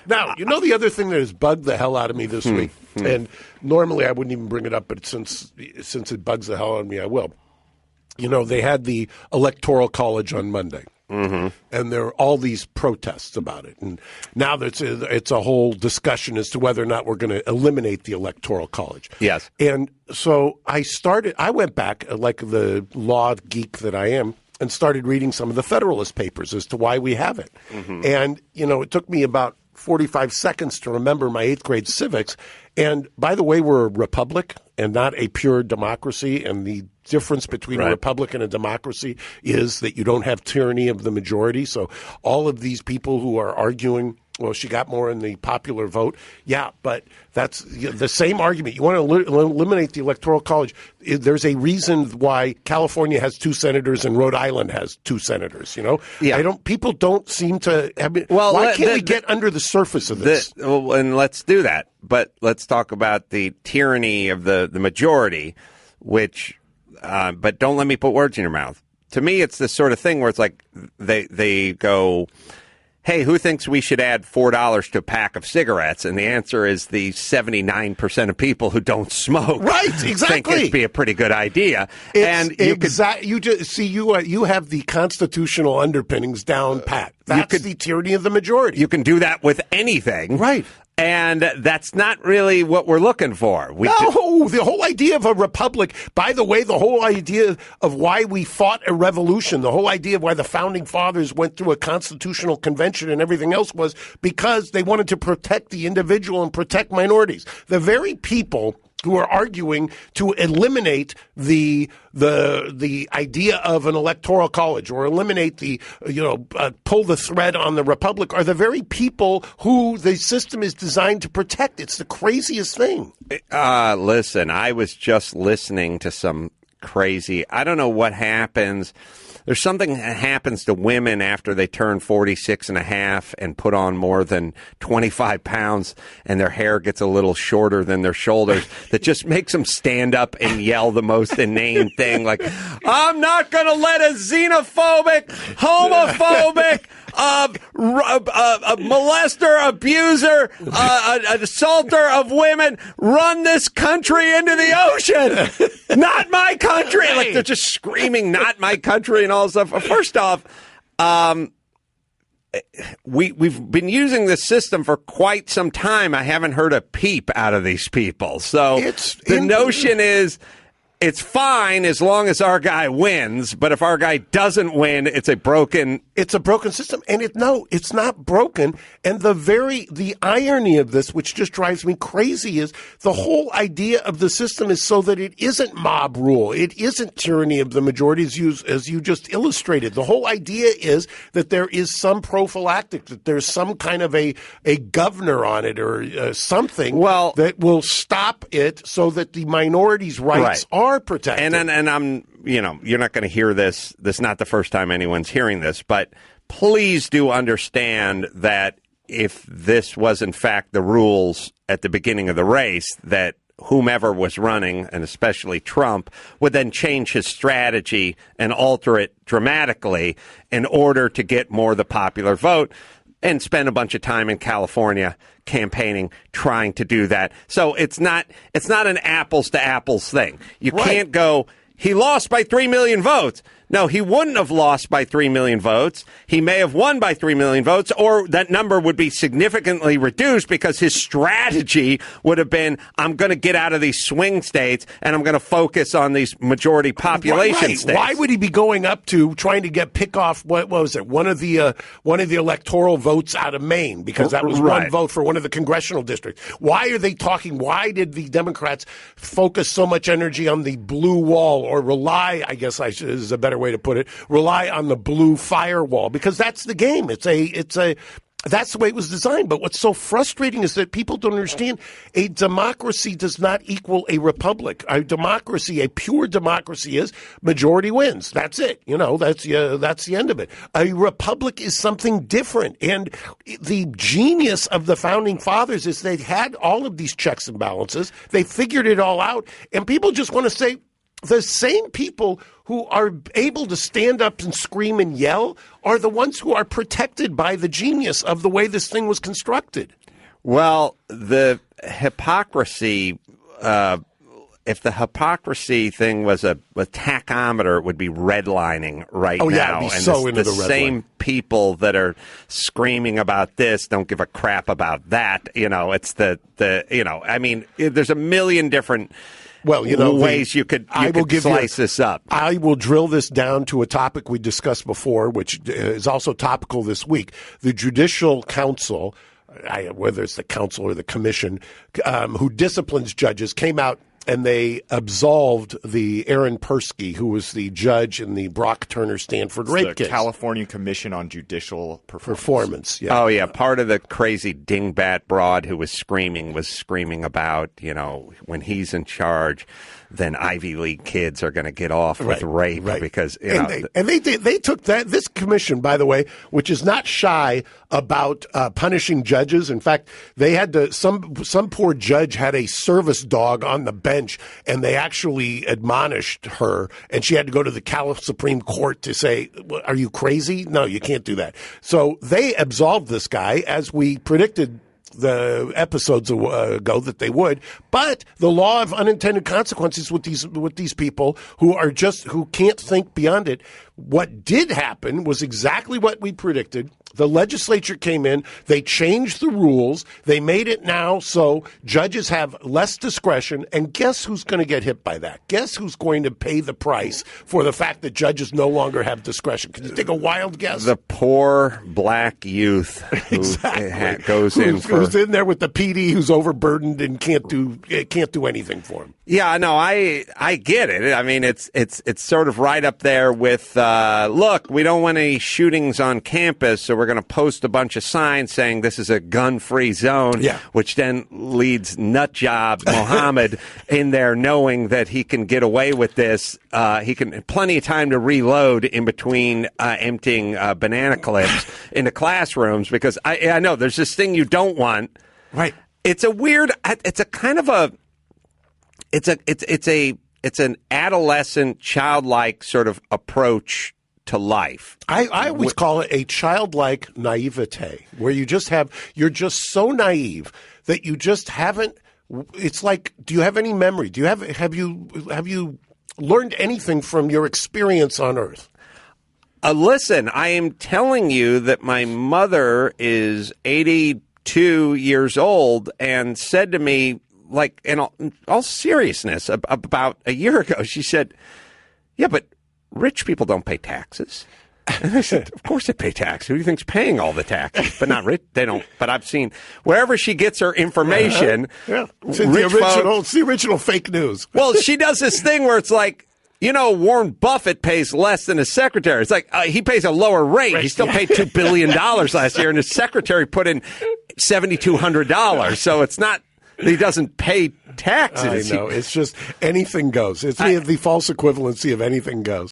Now, the other thing that has bugged the hell out of me this week, and normally I wouldn't even bring it up, but since it bugs the hell out of me, I will. They had the Electoral College on Monday. And there are all these protests about it. And now it's a whole discussion as to whether or not we're going to eliminate the Electoral College. Yes. And so I went back, like the law geek that I am, and started reading some of the Federalist Papers as to why we have it. And, it took me about 45 seconds to remember my 8th grade civics. And by the way, we're a republic and not a pure democracy. And the difference between a republic and a democracy is that you don't have tyranny of the majority. So all of these people who are arguing, well, she got more in the popular vote. Yeah, but that's the same argument. You want to eliminate the Electoral College. There's a reason why California has 2 senators and Rhode Island has 2 senators. Yeah. People don't seem to. Why can't we get under the surface of this? And let's do that. But let's talk about the tyranny of the majority, which. But don't let me put words in your mouth. To me, it's this sort of thing where it's like they go, hey, who thinks we should add $4 to a pack of cigarettes? And the answer is the 79% of people who don't smoke. Right, exactly. Think it'd be a pretty good idea. You have the constitutional underpinnings down pat. That's the tyranny of the majority. You can do that with anything. Right. And that's not really what we're looking for. The whole idea of a republic, by the way, the whole idea of why we fought a revolution, the whole idea of why the founding fathers went through a constitutional convention and everything else was because they wanted to protect the individual and protect minorities. The very people who are arguing to eliminate the idea of an electoral college or eliminate pull the thread on the republic are the very people who the system is designed to protect. It's the craziest thing. Listen, I was just listening to some crazy, I don't know what happens. There's something that happens to women after they turn 46 and a half and put on more than 25 pounds and their hair gets a little shorter than their shoulders that just makes them stand up and yell the most inane thing like, I'm not going to let a xenophobic, homophobic, a molester, abuser, an assaulter of women run this country into the ocean. Not my country. Right. Like they're just screaming, not my country and all this stuff. First off, we've been using this system for quite some time. I haven't heard a peep out of these people. So the notion is it's fine as long as our guy wins, but if our guy doesn't win, it's a broken system. And it's not broken. And the irony of this, which just drives me crazy, is the whole idea of the system is so that it isn't mob rule. It isn't tyranny of the majority as you just illustrated. The whole idea is that there is some prophylactic, that there's some kind of a governor on it or something that will stop it so that the minorities' rights are protected. And I'm, you're not going to hear this. This is not the first time anyone's hearing this, but please do understand that if this was in fact the rules at the beginning of the race, that whomever was running, and especially Trump, would then change his strategy and alter it dramatically in order to get more of the popular vote and spend a bunch of time in California campaigning, trying to do that. So it's not an apples to apples thing. You can't go, he lost by 3 million votes. No, he wouldn't have lost by 3 million votes. He may have won by 3 million votes, or that number would be significantly reduced because his strategy would have been, I'm going to get out of these swing states and I'm going to focus on these majority population states. Why would he be going up to trying to pick off what was it? One of the electoral votes out of Maine, because that was one vote for one of the congressional districts. Why are they talking? Why did the Democrats focus so much energy on the blue wall, or rely, I guess is a better way to put it, rely on the blue firewall? Because that's the game. That's the way it was designed. But what's so frustrating is that people don't understand a democracy does not equal a republic. A democracy, a pure democracy, is majority wins. That's it. That's the end of it. A republic is something different. And the genius of the founding fathers is they had all of these checks and balances. They figured it all out. And people just want to say, the same people who are able to stand up and scream and yell are the ones who are protected by the genius of the way this thing was constructed. Well, the hypocrisy, if the hypocrisy thing was a tachometer, it would be redlining right now. Oh, yeah, it'd be so into the red same line. people that are screaming about this don't give a crap about that. It's I mean, there's a million different ways you could slice this up. I will drill this down to a topic we discussed before, which is also topical this week. The Judicial Council, whether it's the council or the commission, who disciplines judges, came out and they absolved the Aaron Persky, who was the judge in the Brock Turner Stanford rape case. The California Commission on Judicial Performance. Yeah. Oh, yeah. Part of the crazy dingbat broad who was screaming about, when he's in charge, then Ivy League kids are going to get off with rape because they took that. This commission, by the way, which is not shy about punishing judges. In fact, they had to some poor judge had a service dog on the bench, and they actually admonished her, and she had to go to the California Supreme Court to say, "Are you crazy? No, you can't do that." So they absolved this guy, as we predicted the episodes ago that they would, but the law of unintended consequences with these people who can't think beyond it. What did happen was exactly what we predicted. The legislature came in, they changed the rules, they made it now so judges have less discretion, and guess who's going to get hit by that? Guess who's going to pay the price for the fact that judges no longer have discretion? Can you take a wild guess? The poor black youth who who's in there with the PD who's overburdened and can't do anything for him. Yeah, no, I get it. I mean, it's sort of right up there with look, we don't want any shootings on campus, so we're going to post a bunch of signs saying this is a gun-free zone, which then leads nutjob Mohammed in there knowing that he can get away with this. He can plenty of time to reload in between emptying banana clips into classrooms because I know there's this thing you don't want. Right. It's a weird. It's a kind of a. It's an adolescent, childlike sort of approach to life. I always call it a childlike naivete, where you're just so naive that you just haven't. It's like, do you have any memory? Have you learned anything from your experience on Earth? Listen, I am telling you that my mother is 82 years old and said to me, like, in all seriousness, about a year ago, she said, "Yeah, but rich people don't pay taxes." And I said, "Of course they pay taxes. Who do you think's paying all the taxes? But not rich. They don't." But I've seen wherever she gets her information. It's the original fake news. Well, she does this thing where it's like, Warren Buffett pays less than his secretary. It's like he pays a lower rate. He still paid $2 billion last year, and his secretary put in $7,200. So it's not. He doesn't pay taxes. I know. It's just anything goes. It's the false equivalency of anything goes.